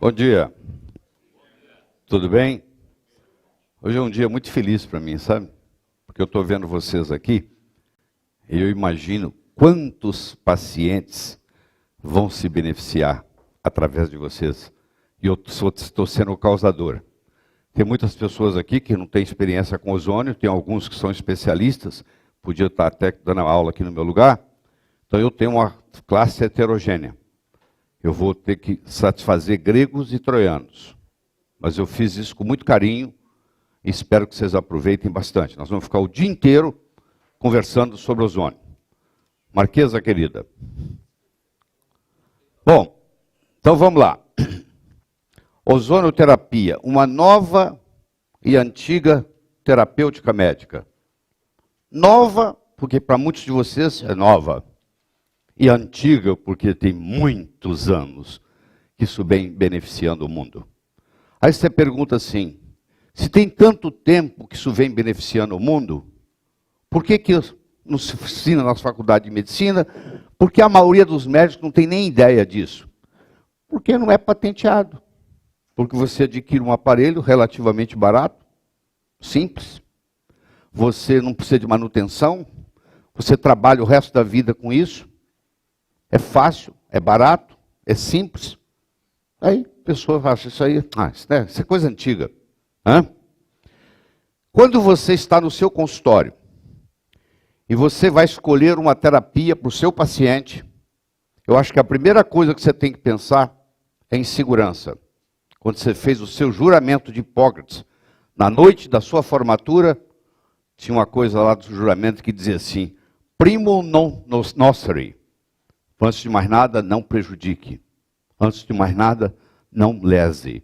Bom dia. Tudo bem? Hoje é um dia muito feliz para mim, sabe? Porque eu estou vendo vocês aqui e eu imagino quantos pacientes vão se beneficiar através de vocês. E eu estou sendo o causador. Tem muitas pessoas aqui que não têm experiência com ozônio, tem alguns que são especialistas, podia estar até dando aula aqui no meu lugar. Então eu tenho uma classe heterogênea. Eu vou ter que satisfazer gregos e troianos. Mas eu fiz isso com muito carinho e espero que vocês aproveitem bastante. Nós vamos ficar o dia inteiro conversando sobre ozônio. Marquesa querida. Bom, então vamos lá. Ozonioterapia, uma nova e antiga terapêutica médica. Nova, porque para muitos de vocês é nova. E antiga, porque tem muitos anos que isso vem beneficiando o mundo. Aí você pergunta assim, se tem tanto tempo que isso vem beneficiando o mundo, por que não se ensina na faculdade de medicina? Porque a maioria dos médicos não tem nem ideia disso. Porque não é patenteado. Porque você adquire um aparelho relativamente barato, simples. Você não precisa de manutenção. Você trabalha o resto da vida com isso. É fácil, é barato, é simples. Aí a pessoa acha isso aí, isso é coisa antiga. Quando você está no seu consultório e você vai escolher uma terapia para o seu paciente, eu acho que a primeira coisa que você tem que pensar é em segurança. Quando você fez o seu juramento de Hipócrates, na noite da sua formatura, tinha uma coisa lá do juramento que dizia assim, primo non nocere. Antes de mais nada, não prejudique. Antes de mais nada, não lese.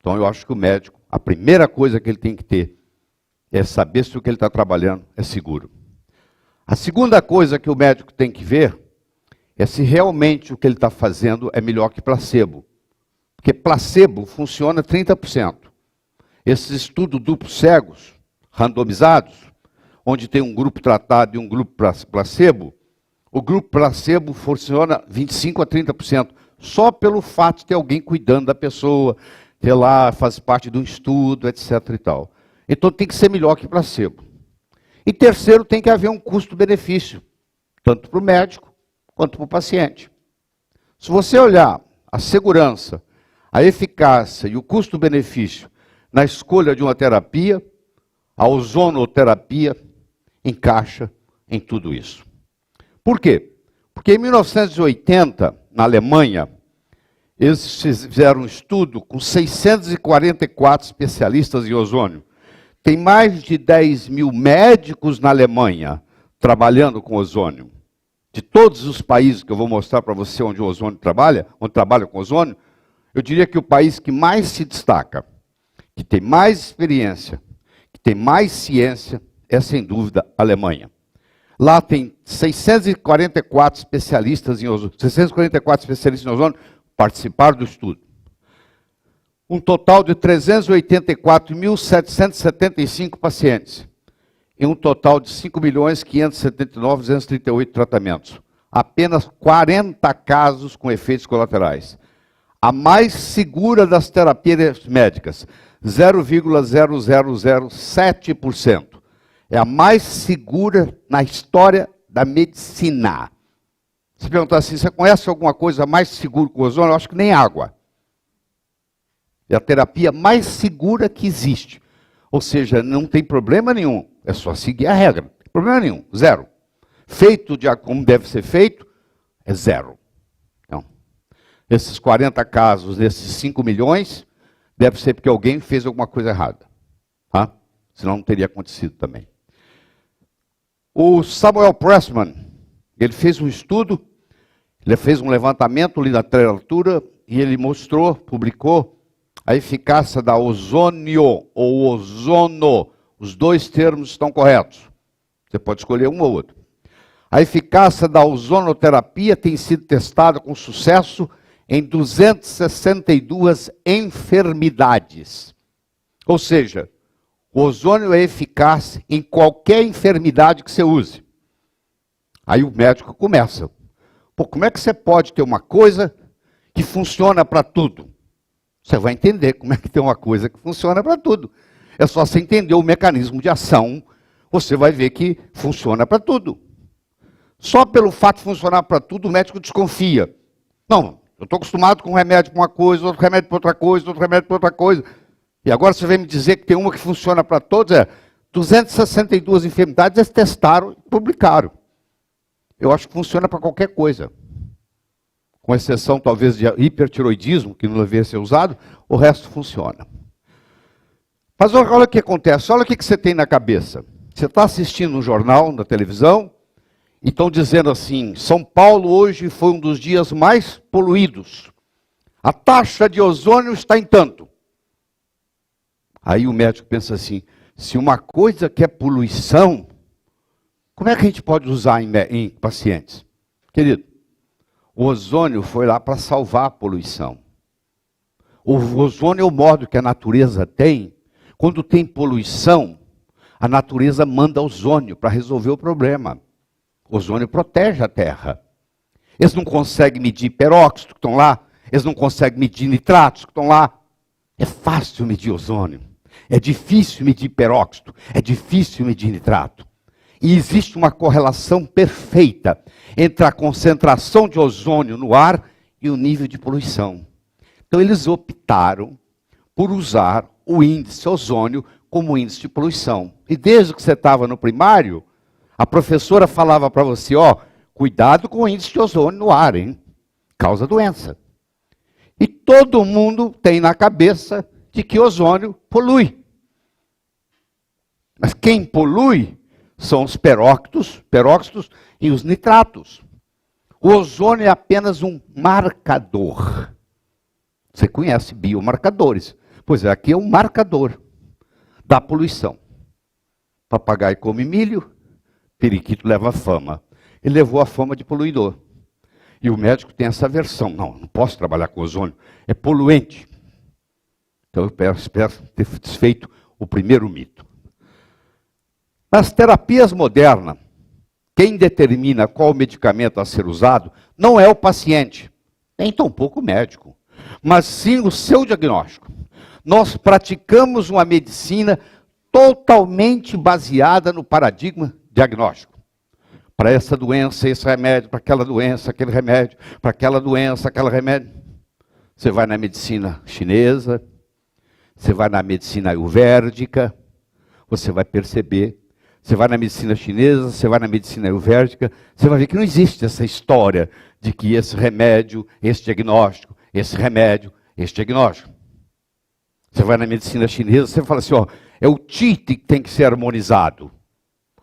Então eu acho que o médico, a primeira coisa que ele tem que ter é saber se o que ele está trabalhando é seguro. A segunda coisa que o médico tem que ver é se realmente o que ele está fazendo é melhor que placebo. Porque placebo funciona 30%. Esses estudos duplos cegos, randomizados, onde tem um grupo tratado e um grupo placebo, o grupo placebo funciona 25% a 30%, só pelo fato de ter alguém cuidando da pessoa, ter lá, faz parte de um estudo, etc. e tal. Então tem que ser melhor que placebo. E terceiro, tem que haver um custo-benefício, tanto para o médico quanto para o paciente. Se você olhar a segurança, a eficácia e o custo-benefício na escolha de uma terapia, a ozonoterapia encaixa em tudo isso. Por quê? Porque em 1980, na Alemanha, eles fizeram um estudo com 644 especialistas em ozônio. Tem mais de 10 mil médicos na Alemanha trabalhando com ozônio. De todos os países que eu vou mostrar para você onde o ozônio trabalha, onde trabalha com ozônio, eu diria que o país que mais se destaca, que tem mais experiência, que tem mais ciência, é sem dúvida a Alemanha. Lá tem 644 especialistas em ozônio, participaram do estudo. Um total de 384.775 pacientes. E um total de 5.579.238 tratamentos. Apenas 40 casos com efeitos colaterais. A mais segura das terapias médicas, 0,0007%. É a mais segura na história da medicina. Se perguntar assim, você conhece alguma coisa mais segura que o ozônio? Eu acho que nem água. É a terapia mais segura que existe. Ou seja, não tem problema nenhum. É só seguir a regra. Não tem problema nenhum. Zero. Feito como deve ser feito, é zero. Então, esses 40 casos, esses 5 milhões, deve ser porque alguém fez alguma coisa errada. Tá? Senão não teria acontecido também. O Samuel Pressman, ele fez um estudo, ele fez um levantamento ali na literatura e ele mostrou, publicou a eficácia da ozônio ou ozono. Os dois termos estão corretos. Você pode escolher um ou outro. A eficácia da ozonoterapia tem sido testada com sucesso em 262 enfermidades. Ou seja, o ozônio é eficaz em qualquer enfermidade que você use. Aí o médico começa. Pô, como é que você pode ter uma coisa que funciona para tudo? Você vai entender como é que tem uma coisa que funciona para tudo. É só você entender o mecanismo de ação, você vai ver que funciona para tudo. Só pelo fato de funcionar para tudo, o médico desconfia. Não, eu estou acostumado com remédio para uma coisa, outro remédio para outra coisa, outro remédio para outra coisa. E agora você vem me dizer que tem uma que funciona para todos. 262 enfermidades eles testaram e publicaram. Eu acho que funciona para qualquer coisa. Com exceção, talvez, de hipertiroidismo, que não deveria ser usado, o resto funciona. Mas olha o que acontece, olha o que você tem na cabeça. Você está assistindo um jornal na televisão, e estão dizendo assim, São Paulo hoje foi um dos dias mais poluídos. A taxa de ozônio está em tanto. Aí o médico pensa assim, se uma coisa que é poluição, como é que a gente pode usar em pacientes? Querido, o ozônio foi lá para salvar a poluição. O ozônio é o modo que a natureza tem. Quando tem poluição, a natureza manda ozônio para resolver o problema. O ozônio protege a Terra. Eles não conseguem medir peróxido que estão lá. Eles não conseguem medir nitratos que estão lá. É fácil medir ozônio. É difícil medir peróxido. É difícil medir nitrato. E existe uma correlação perfeita entre a concentração de ozônio no ar e o nível de poluição. Então eles optaram por usar o índice ozônio como índice de poluição. E desde que você estava no primário, a professora falava para você, cuidado com o índice de ozônio no ar, hein? Causa doença. E todo mundo tem na cabeça de que ozônio polui. Mas quem polui são os peróxidos e os nitratos. O ozônio é apenas um marcador. Você conhece biomarcadores. Pois é, aqui é um marcador da poluição. Papagaio come milho, periquito leva fama. Ele levou a fama de poluidor. E o médico tem essa versão. Não posso trabalhar com ozônio, é poluente. Então eu espero ter desfeito o primeiro mito. Nas terapias modernas, quem determina qual medicamento a ser usado não é o paciente, nem tampouco o médico, mas sim o seu diagnóstico. Nós praticamos uma medicina totalmente baseada no paradigma diagnóstico. Para essa doença, esse remédio, para aquela doença, aquele remédio, para aquela doença, aquele remédio. Você vai na medicina chinesa, você vai na medicina ayurvédica, você vai perceber. Você vai na medicina chinesa, você vai na medicina ayurvédica, você vai ver que não existe essa história de que esse remédio, esse diagnóstico, esse remédio, esse diagnóstico. Você vai na medicina chinesa, você fala assim, é o Qi que tem que ser harmonizado.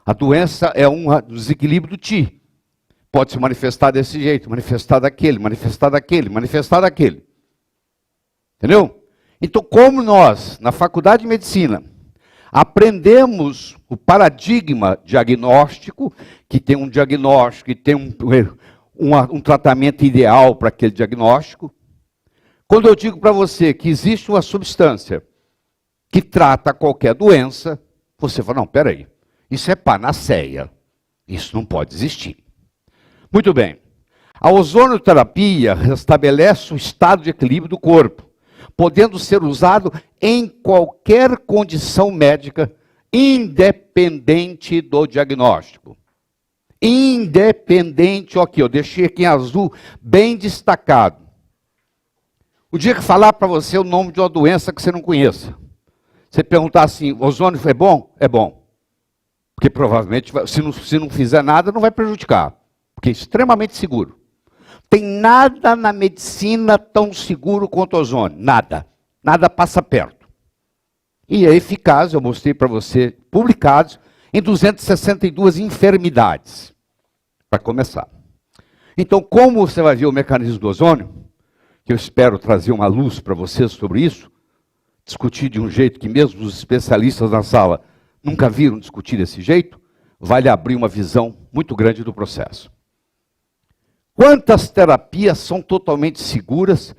A doença é um desequilíbrio do Qi. Pode se manifestar desse jeito, manifestar daquele, manifestar daquele, manifestar daquele. Entendeu? Então, como nós, na faculdade de medicina, aprendemos o paradigma diagnóstico, que tem um diagnóstico, que tem um tratamento ideal para aquele diagnóstico. Quando eu digo para você que existe uma substância que trata qualquer doença, você fala, não, peraí, isso é panaceia, isso não pode existir. Muito bem, a ozonoterapia restabelece o estado de equilíbrio do corpo, podendo ser usado em qualquer condição médica, independente do diagnóstico. Independente, aqui, eu deixei aqui em azul, bem destacado. O dia que falar para você o nome de uma doença que você não conheça, você perguntar assim, ozônio é bom? É bom. Porque provavelmente, se não fizer nada, não vai prejudicar. Porque é extremamente seguro. Tem nada na medicina tão seguro quanto o ozônio. Nada. Nada passa perto. E é eficaz, eu mostrei para você, publicados em 262 enfermidades. Para começar. Então, como você vai ver o mecanismo do ozônio, que eu espero trazer uma luz para vocês sobre isso, discutir de um jeito que mesmo os especialistas na sala nunca viram discutir desse jeito, vai lhe abrir uma visão muito grande do processo. Quantas terapias são totalmente seguras,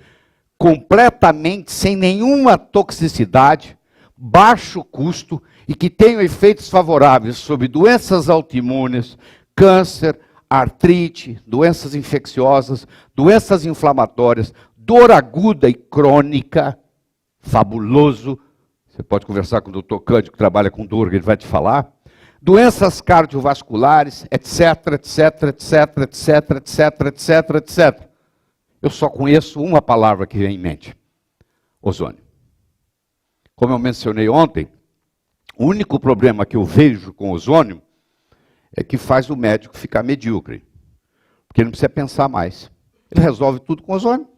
completamente sem nenhuma toxicidade, baixo custo e que tenham efeitos favoráveis sobre doenças autoimunes, câncer, artrite, doenças infecciosas, doenças inflamatórias, dor aguda e crônica, fabuloso. Você pode conversar com o Dr. Cândido, que trabalha com dor, ele vai te falar. Doenças cardiovasculares, etc, etc, etc, etc, etc, etc, etc. Eu só conheço uma palavra que vem em mente: ozônio. Como eu mencionei ontem, o único problema que eu vejo com ozônio é que faz o médico ficar medíocre. Porque ele não precisa pensar mais. Ele resolve tudo com ozônio.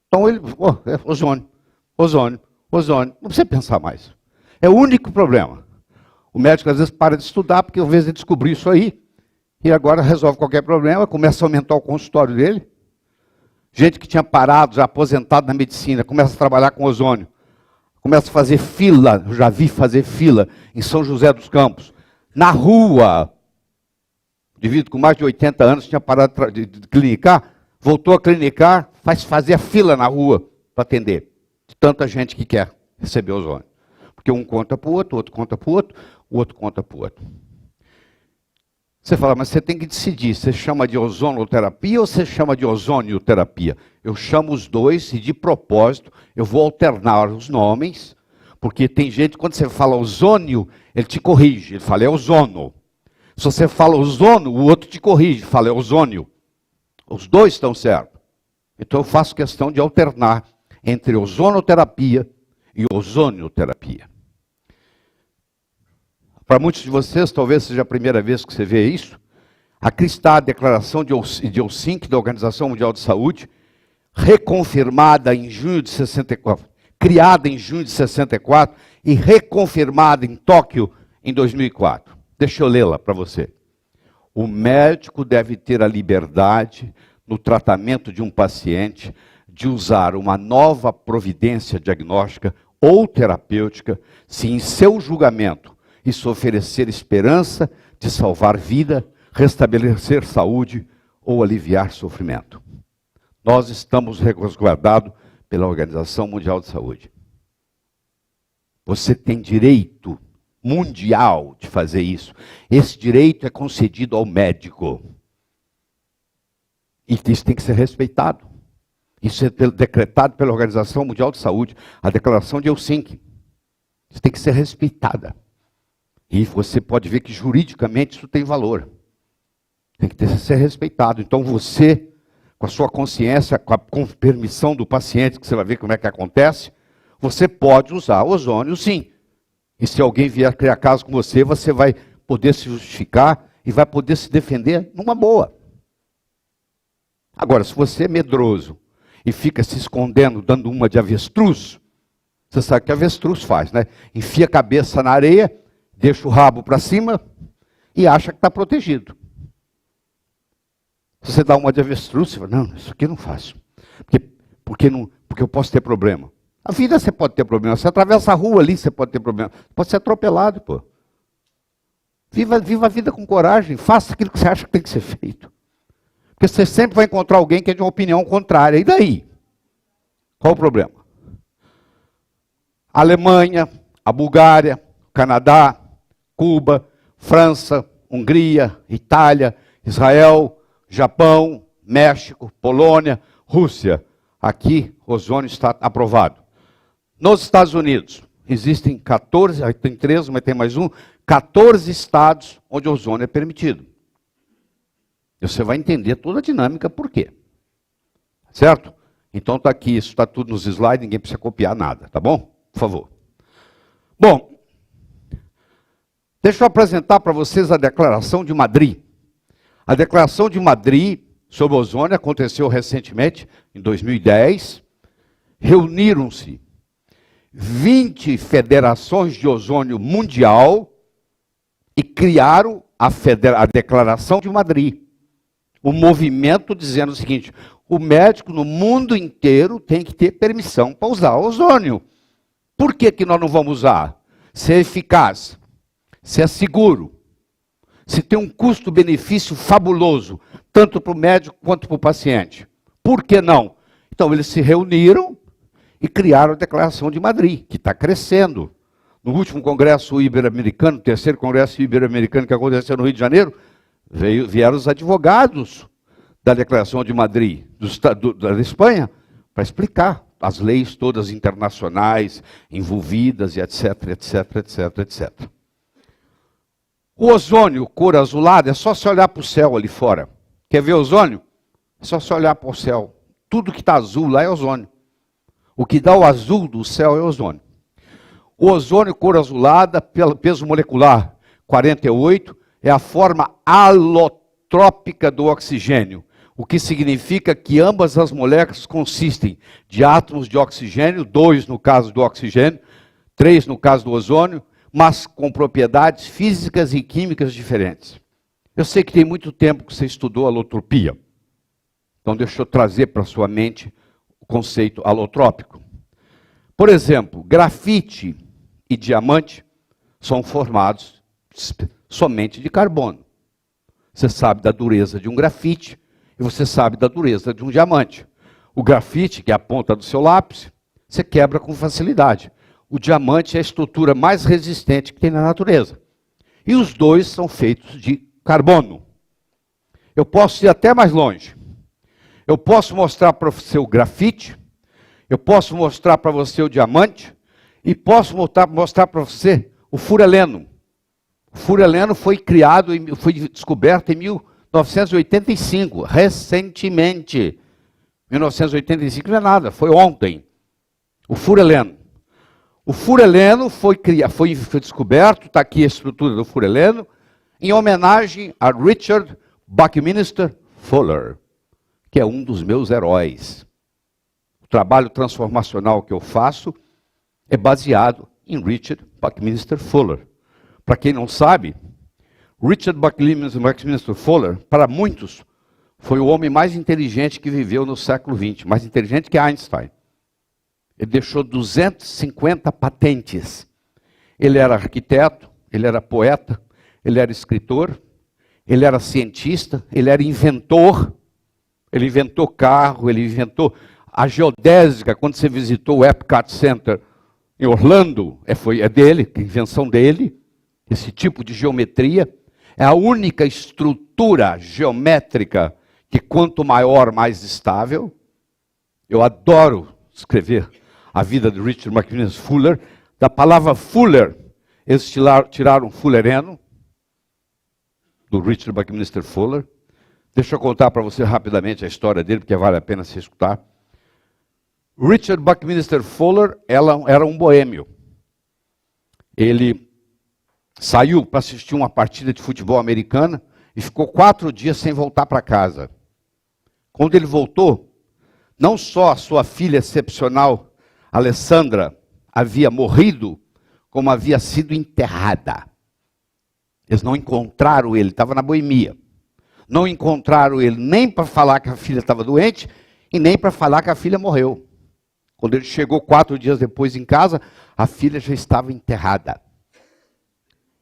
Então ele, ozônio, ozônio, ozônio. Não precisa pensar mais. É o único problema. O médico às vezes para de estudar, porque às vezes ele descobriu isso aí, e agora resolve qualquer problema, começa a aumentar o consultório dele. Gente que tinha parado, já aposentado na medicina, começa a trabalhar com ozônio. Começa a fazer fila, eu já vi fazer fila em São José dos Campos. Na rua, o indivíduo com mais de 80 anos tinha parado de clinicar, voltou a clinicar, fazia fila na rua para atender. De tanta gente que quer receber ozônio. Porque um conta para o outro conta para o outro, o outro conta para o outro. Você fala, mas você tem que decidir, você chama de ozonoterapia ou você chama de ozonioterapia? Eu chamo os dois e de propósito eu vou alternar os nomes, porque tem gente, quando você fala ozônio, ele te corrige, ele fala é ozono. Se você fala ozono, o outro te corrige, fala é ozônio. Os dois estão certos. Então eu faço questão de alternar entre ozonoterapia e ozonioterapia. Para muitos de vocês, talvez seja a primeira vez que você vê isso. Aqui está a declaração de Helsinki, da Organização Mundial de Saúde, reconfirmada em junho de 64, criada em junho de 64 e reconfirmada em Tóquio em 2004. Deixa eu lê-la para você. O médico deve ter a liberdade, no tratamento de um paciente, de usar uma nova providência diagnóstica ou terapêutica, se em seu julgamento isso oferecer esperança de salvar vida, restabelecer saúde ou aliviar sofrimento. Nós estamos resguardados pela Organização Mundial de Saúde. Você tem direito mundial de fazer isso. Esse direito é concedido ao médico. E isso tem que ser respeitado. Isso é decretado pela Organização Mundial de Saúde, a Declaração de Helsinki. Isso tem que ser respeitada. E você pode ver que juridicamente isso tem valor. Tem que ser respeitado. Então você, com a sua consciência, com permissão do paciente, que você vai ver como é que acontece, você pode usar ozônio sim. E se alguém vier criar caso com você, você vai poder se justificar e vai poder se defender numa boa. Agora, se você é medroso e fica se escondendo, dando uma de avestruz, você sabe o que avestruz faz, né? Enfia a cabeça na areia, deixa o rabo para cima e acha que está protegido. Se você dá uma de avestruz, você fala, não, isso aqui eu não faço. Porque eu posso ter problema. A vida você pode ter problema. Você atravessa a rua ali, você pode ter problema. Pode ser atropelado, pô. Viva a vida com coragem. Faça aquilo que você acha que tem que ser feito. Porque você sempre vai encontrar alguém que é de uma opinião contrária. E daí? Qual o problema? A Alemanha, a Bulgária, o Canadá, Cuba, França, Hungria, Itália, Israel, Japão, México, Polônia, Rússia. Aqui, ozônio está aprovado. Nos Estados Unidos, existem 14, tem 13, mas tem mais um, 14 estados onde o ozônio é permitido. E você vai entender toda a dinâmica por quê. Certo? Então está aqui, isso está tudo nos slides, ninguém precisa copiar nada, tá bom? Por favor. Bom, deixa eu apresentar para vocês a Declaração de Madrid. A Declaração de Madrid sobre o ozônio aconteceu recentemente, em 2010. Reuniram-se 20 federações de ozônio mundial e criaram a Declaração de Madrid. O movimento dizendo o seguinte, o médico no mundo inteiro tem que ter permissão para usar ozônio. Por que que nós não vamos usar? Se é eficaz, se é seguro, se tem um custo-benefício fabuloso, tanto para o médico quanto para o paciente. Por que não? Então eles se reuniram e criaram a Declaração de Madrid, que está crescendo. No último congresso ibero-americano, terceiro congresso ibero-americano que aconteceu no Rio de Janeiro, vieram os advogados da Declaração de Madrid, da Espanha, para explicar as leis todas internacionais envolvidas, e etc, etc, etc, etc. O ozônio, cor azulada, é só se olhar para o céu ali fora. Quer ver ozônio? É só se olhar para o céu. Tudo que está azul lá é ozônio. O que dá o azul do céu é ozônio. O ozônio, cor azulada, peso molecular 48, é a forma alotrópica do oxigênio. O que significa que ambas as moléculas consistem de átomos de oxigênio, 2 no caso do oxigênio, 3 no caso do ozônio, mas com propriedades físicas e químicas diferentes. Eu sei que tem muito tempo que você estudou alotropia. Então deixa eu trazer para a sua mente o conceito alotrópico. Por exemplo, grafite e diamante são formados somente de carbono. Você sabe da dureza de um grafite e você sabe da dureza de um diamante. O grafite, que é a ponta do seu lápis, você quebra com facilidade. O diamante é a estrutura mais resistente que tem na natureza. E os dois são feitos de carbono. Eu posso ir até mais longe. Eu posso mostrar para você o grafite, eu posso mostrar para você o diamante, e posso mostrar para você o furaleno. O furaleno foi criado, foi descoberto em 1985, recentemente. 1985 não é nada, foi ontem. O furaleno. O furaleno foi descoberto, está aqui a estrutura do furaleno, em homenagem a Richard Buckminster Fuller, que é um dos meus heróis. O trabalho transformacional que eu faço é baseado em Richard Buckminster Fuller. Para quem não sabe, Richard Buckminster Fuller, para muitos, foi o homem mais inteligente que viveu no século XX, mais inteligente que Einstein. Ele deixou 250 patentes. Ele era arquiteto, ele era poeta, ele era escritor, ele era cientista, ele era inventor. Ele inventou carro, ele inventou a geodésica. Quando você visitou o Epcot Center em Orlando, é dele, invenção dele. Esse tipo de geometria é a única estrutura geométrica que quanto maior, mais estável. Eu adoro escrever a vida de Richard Buckminster Fuller. Da palavra Fuller, eles tiraram fullereno, do Richard Buckminster Fuller. Deixa eu contar para você rapidamente a história dele, porque vale a pena se escutar. Richard Buckminster Fuller era um boêmio. Ele saiu para assistir uma partida de futebol americana e ficou 4 dias sem voltar para casa. Quando ele voltou, não só a sua filha excepcional, Alessandra, havia morrido, como havia sido enterrada. Eles não encontraram ele, estava na boemia. Não encontraram ele nem para falar que a filha estava doente e nem para falar que a filha morreu. Quando ele chegou 4 dias depois em casa, a filha já estava enterrada.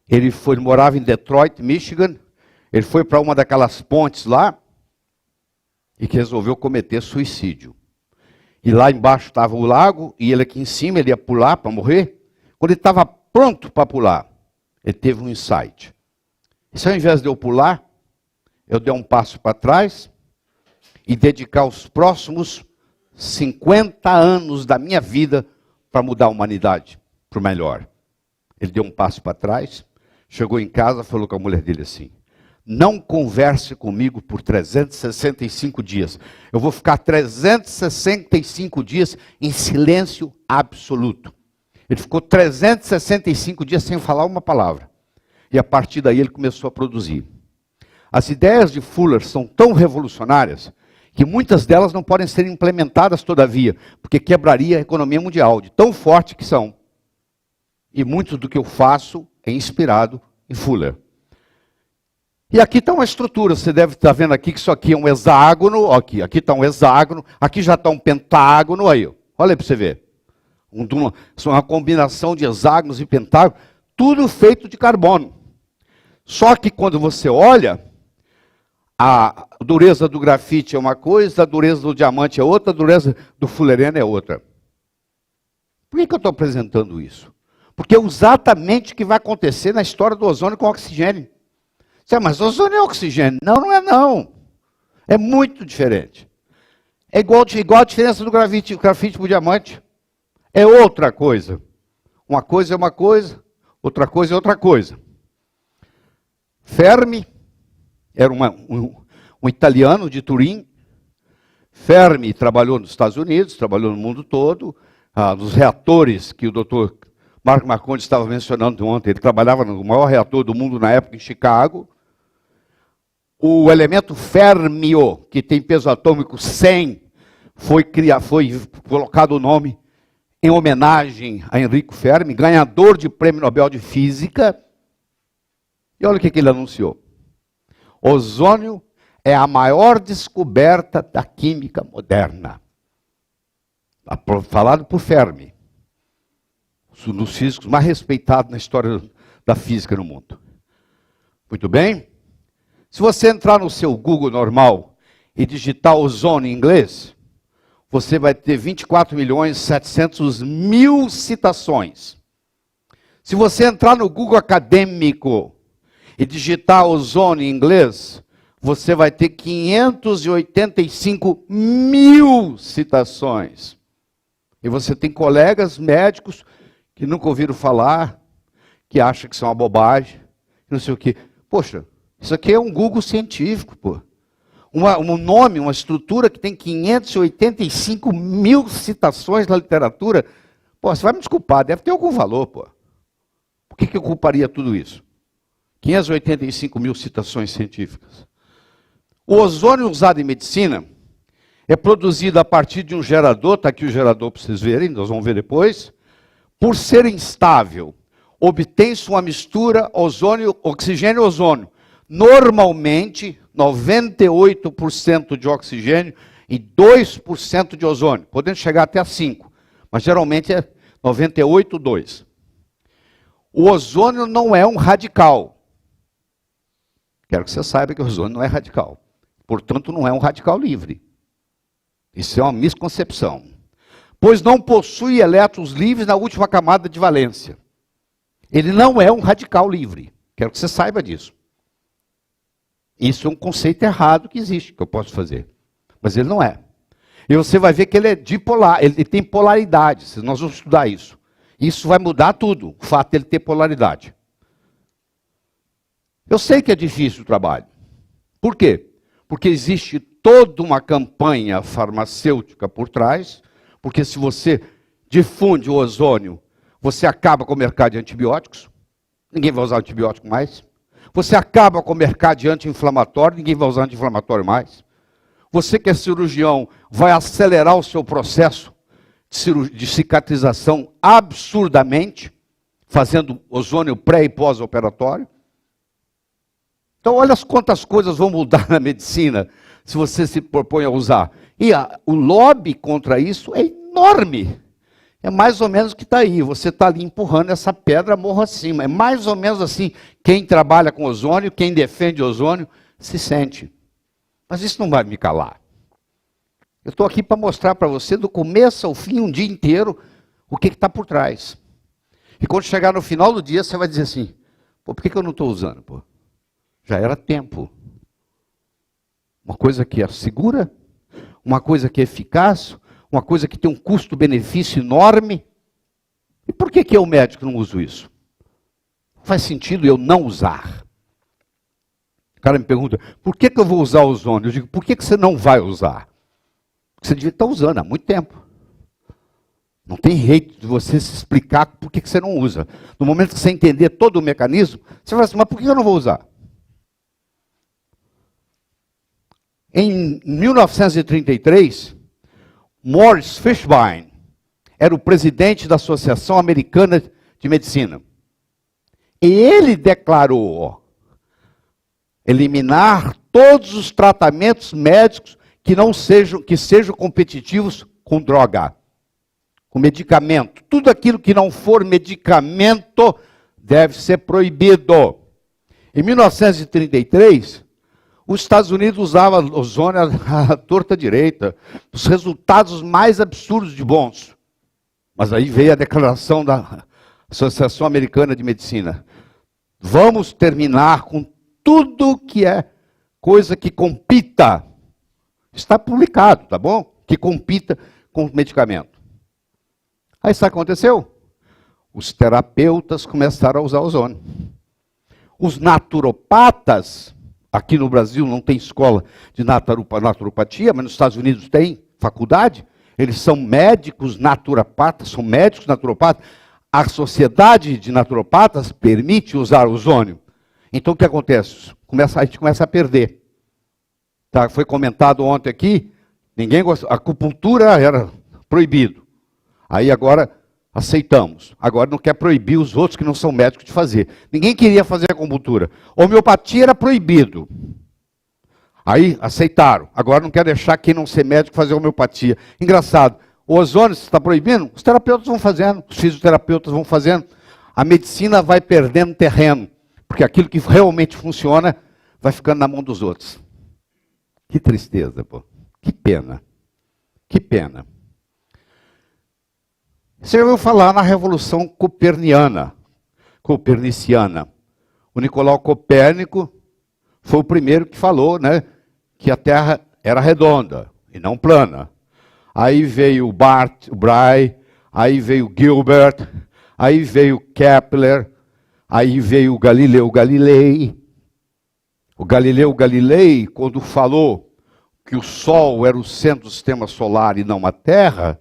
Ele morava em Detroit, Michigan. Ele foi para uma daquelas pontes lá e que resolveu cometer suicídio. E lá embaixo estava o lago e ele aqui em cima, ele ia pular para morrer. Quando ele estava pronto para pular, ele teve um insight. E se ao invés de eu pular, eu der um passo para trás e dedicar os próximos 50 anos da minha vida para mudar a humanidade para o melhor. Ele deu um passo para trás, chegou em casa, falou com a mulher dele assim: não converse comigo por 365 dias. Eu vou ficar 365 dias em silêncio absoluto. Ele ficou 365 dias sem falar uma palavra. E a partir daí ele começou a produzir. As ideias de Fuller são tão revolucionárias que muitas delas não podem ser implementadas todavia, porque quebraria a economia mundial, de tão forte que são. E muito do que eu faço é inspirado em Fuller. E aqui está uma estrutura, você deve estar vendo aqui que isso aqui é um hexágono, aqui está um hexágono, aqui já está um pentágono, aí, olha aí para você ver. Isso é uma combinação de hexágonos e pentágonos, tudo feito de carbono. Só que quando você olha, a dureza do grafite é uma coisa, a dureza do diamante é outra, a dureza do fullereno é outra. Por que eu estou apresentando isso? Porque é exatamente o que vai acontecer na história do ozônio com oxigênio. Mas ozônio é oxigênio. Não, não é não. É muito diferente. É igual a diferença do grafite para o diamante. É outra coisa. Uma coisa é uma coisa, outra coisa é outra coisa. Fermi era um italiano de Turim. Fermi trabalhou nos Estados Unidos, trabalhou no mundo todo. Nos reatores que o doutor Marco Marcondes estava mencionando ontem, ele trabalhava no maior reator do mundo na época, em Chicago. O elemento férmio, que tem peso atômico 100, foi colocado o nome em homenagem a Enrico Fermi, ganhador de Prêmio Nobel de Física. E olha o que ele anunciou. Ozônio é a maior descoberta da química moderna. Falado por Fermi, um dos físicos mais respeitados na história da física no mundo. Muito bem? Se você entrar no seu Google normal e digitar ozônio em inglês, você vai ter 24.700.000 citações. Se você entrar no Google acadêmico e digitar ozônio em inglês, você vai ter 585.000 citações. E você tem colegas médicos que nunca ouviram falar, que acham que isso é uma bobagem, não sei o quê. Poxa, isso aqui é um Google científico, pô. Um nome, uma estrutura que tem 585.000 citações na literatura. Pô, você vai me desculpar, deve ter algum valor, pô. Por que eu culparia tudo isso? 585.000 citações científicas. O ozônio usado em medicina é produzido a partir de um gerador, está aqui o gerador para vocês verem, nós vamos ver depois. Por ser instável, obtém-se uma mistura oxigênio-ozônio. Normalmente, 98% de oxigênio e 2% de ozônio, podendo chegar até a 5%, mas geralmente é 98,2%. O ozônio não é um radical. Quero que você saiba que o ozônio não é radical. Portanto, não é um radical livre. Isso é uma misconcepção. Pois não possui elétrons livres na última camada de valência. Ele não é um radical livre. Quero que você saiba disso. Isso é um conceito errado que existe, que eu posso fazer. Mas ele não é. E você vai ver que ele é dipolar, ele tem polaridade. Nós vamos estudar isso. Isso vai mudar tudo, o fato dele ter polaridade. Eu sei que é difícil o trabalho. Por quê? Porque existe toda uma campanha farmacêutica por trás, porque se você difunde o ozônio, você acaba com o mercado de antibióticos, ninguém vai usar antibiótico mais. Você acaba com o mercado de anti-inflamatório, ninguém vai usar anti-inflamatório mais. Você que é cirurgião, vai acelerar o seu processo de cicatrização absurdamente, fazendo ozônio pré e pós-operatório. Então, olha quantas coisas vão mudar na medicina se você se propõe a usar. E o lobby contra isso é enorme. É mais ou menos o que está aí. Você está ali empurrando essa pedra morro acima. É mais ou menos assim. Quem trabalha com ozônio, quem defende ozônio, se sente. Mas isso não vai me calar. Eu estou aqui para mostrar para você, do começo ao fim, um dia inteiro, o que está por trás. E quando chegar no final do dia, você vai dizer assim, pô, por que eu não estou usando? Pô? Já era tempo. Uma coisa que é segura, uma coisa que é eficaz, uma coisa que tem um custo-benefício enorme. E por que eu, médico, não uso isso? Não faz sentido eu não usar. O cara me pergunta, por que eu vou usar o ozônio? Eu digo, por que você não vai usar? Porque você devia estar usando há muito tempo. Não tem jeito de você se explicar por que você não usa. No momento que você entender todo o mecanismo, você vai assim, mas por que eu não vou usar? Em 1933, Morris Fishbein era o presidente da Associação Americana de Medicina. E ele declarou eliminar todos os tratamentos médicos que sejam competitivos com droga, com medicamento. Tudo aquilo que não for medicamento deve ser proibido. Em 1933, os Estados Unidos usavam ozônio à torta direita, os resultados mais absurdos de bons. Mas aí veio a declaração da Associação Americana de Medicina. Vamos terminar com tudo que é coisa que compita. Está publicado, tá bom? que compita com o medicamento. Aí sabe o que aconteceu? Os terapeutas começaram a usar ozônio. Os naturopatas, aqui no Brasil não tem escola de naturopatia, mas nos Estados Unidos tem faculdade, eles são médicos naturopatas, são médicos naturopatas. A sociedade de naturopatas permite usar ozônio. Então o que acontece? A gente começa a perder. Tá? Foi comentado ontem aqui, ninguém gosta, a acupuntura era proibido. Aí agora aceitamos. Agora não quer proibir os outros que não são médicos de fazer. Ninguém queria fazer acupuntura. Homeopatia era proibido. Aí aceitaram. Agora não quer deixar quem não ser médico fazer homeopatia. Engraçado. O ozônio está proibindo? Os terapeutas vão fazendo, os fisioterapeutas vão fazendo. A medicina vai perdendo terreno. Porque aquilo que realmente funciona vai ficando na mão dos outros. Que tristeza, pô. Que pena. Que pena. Você já ouviu falar na Revolução Coperniciana. O Nicolau Copérnico foi o primeiro que falou, né, que a Terra era redonda e não plana. Aí veio o Bray, aí veio Gilbert, aí veio Kepler, aí veio o Galileu Galilei. O Galileu Galilei, quando falou que o Sol era o centro do sistema solar e não a Terra,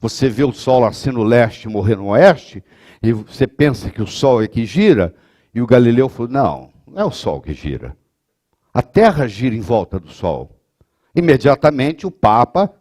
você vê o Sol assim no leste e morrer no oeste, e você pensa que o Sol é que gira, e o Galileu falou, não é o Sol que gira. A Terra gira em volta do Sol. Imediatamente o Papa